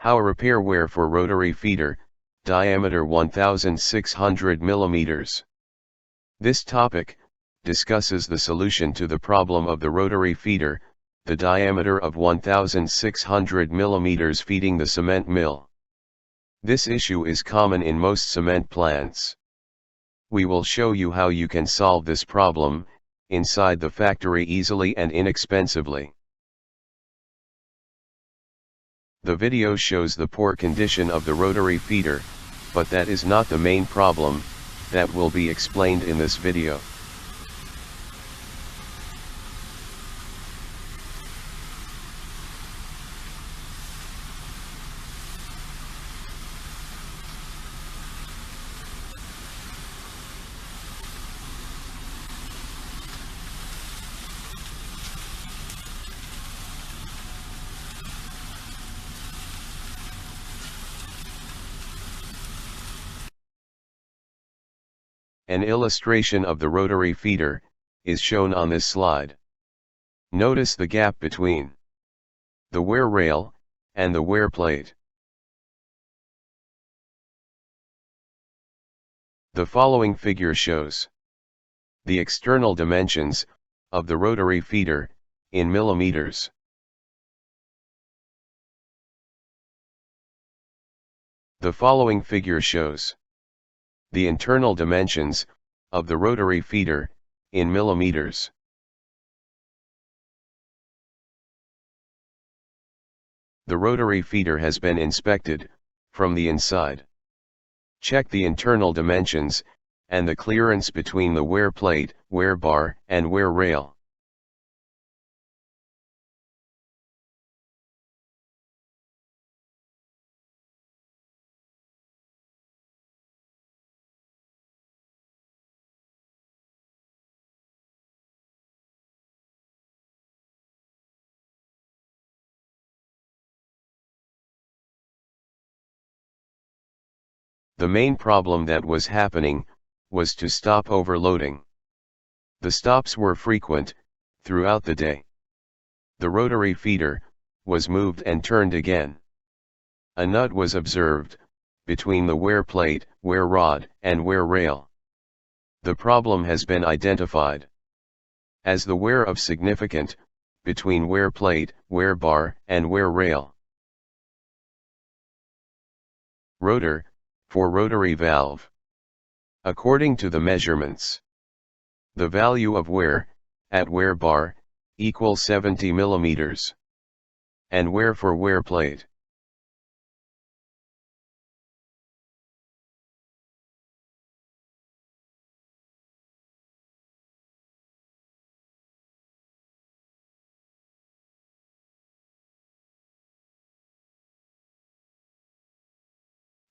How repair wear for rotary feeder, diameter 1600 mm. This topic discusses the solution to the problem of the rotary feeder, the diameter of 1600 mm feeding the cement mill. This issue is common in most cement plants. We will show you how you can solve this problem inside the factory easily and inexpensively. The video shows the poor condition of the rotary feeder, but that is not the main problem that will be explained in this video. An illustration of the rotary feeder is shown on this slide. Notice the gap between the wear rail and the wear plate. The following figure shows the external dimensions of the rotary feeder in millimeters. The following figure shows the internal dimensions of the rotary feeder in millimeters. The rotary feeder has been inspected from the inside. Check the internal dimensions and the clearance between the wear plate, wear bar, and wear rail. The main problem that was happening was to stop overloading. The stops were frequent throughout the day. The rotary feeder was moved and turned again. A nut was observed between the wear plate, wear rod, and wear rail. The problem has been identified as the wear of significant between wear plate, wear bar, and wear rail. Rotor for rotary valve. According to the measurements, the value of wear at wear bar equals 70 mm, and wear for wear plate.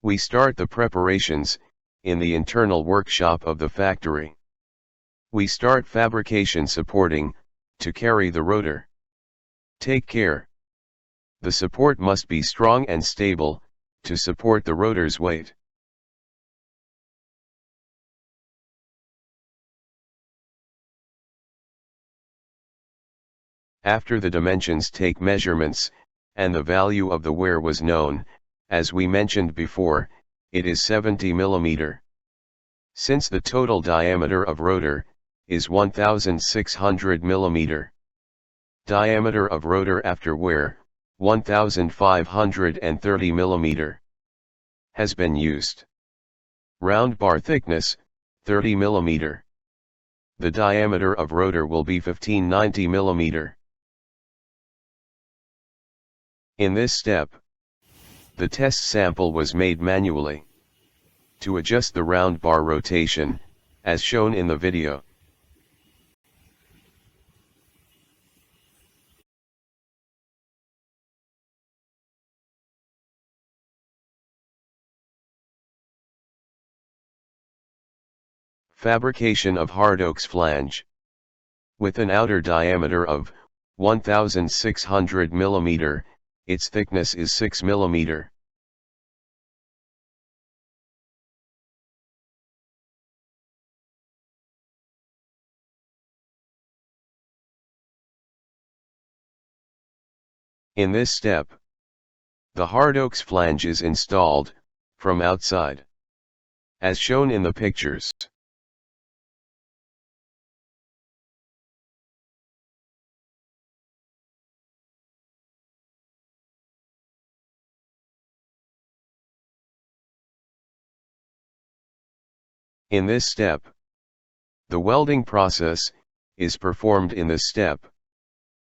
We start the preparations in the internal workshop of the factory. We start fabrication supporting to carry the rotor. Take care. The support must be strong and stable to support the rotor's weight. After the dimensions take measurements and the value of the wear was known, as we mentioned before, it is 70 mm. Since the total diameter of rotor is 1600 mm. Diameter of rotor after wear, 1530 mm. Has been used. Round bar thickness, 30 mm. The diameter of rotor will be 1590 mm. In this step, the test sample was made manually to adjust the round bar rotation, as shown in the video. Fabrication of hard oaks flange. With an outer diameter of 1600 mm, its thickness is 6 mm. In this step, The hard oaks flange is installed, from outside, as shown in the pictures. In this step, the welding process is performed in this step.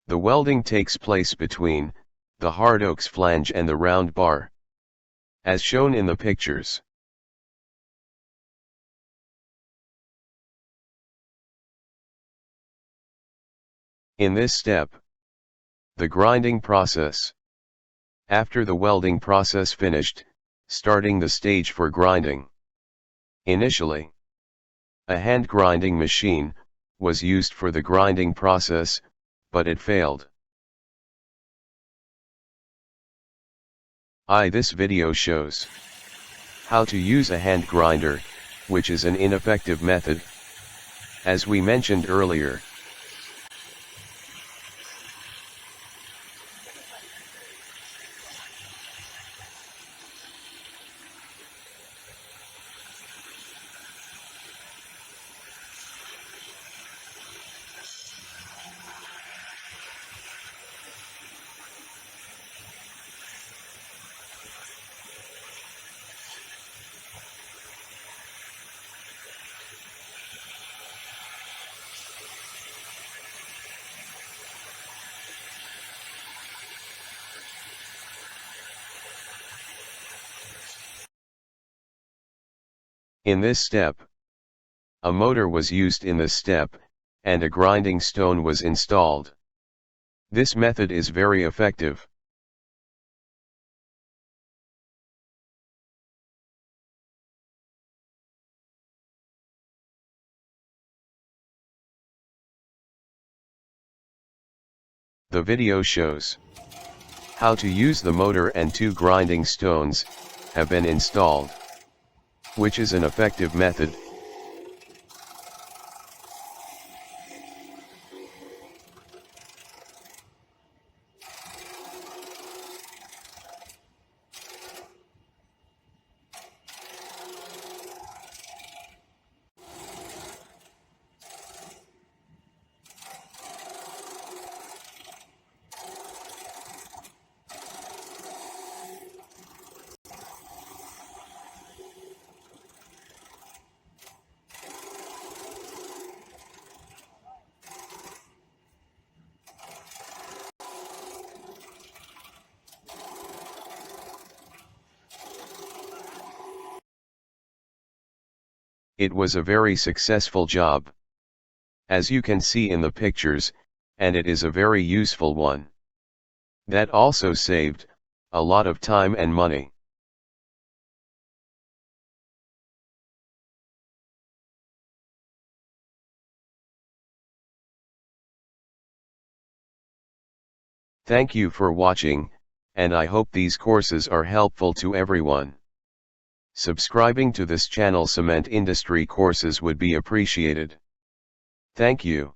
The welding takes place between the hard oaks flange and the round bar, as shown in the pictures. In this step, the grinding process. After the welding process finished, starting the stage for grinding. Initially, a hand grinding machine was used for the grinding process, but it failed. This video shows how to use a hand grinder, which is an ineffective method, as we mentioned earlier. In this step, a motor was used in this step, and a grinding stone was installed. This method is very effective. The video shows how to use the motor, and 2 grinding stones have been installed, which is an effective method. It was a very successful job, as you can see in the pictures, and it is a very useful one. That also saved a lot of time and money. Thank you for watching, and I hope these courses are helpful to everyone. Subscribing to this channel Cement Industry Courses would be appreciated. Thank you.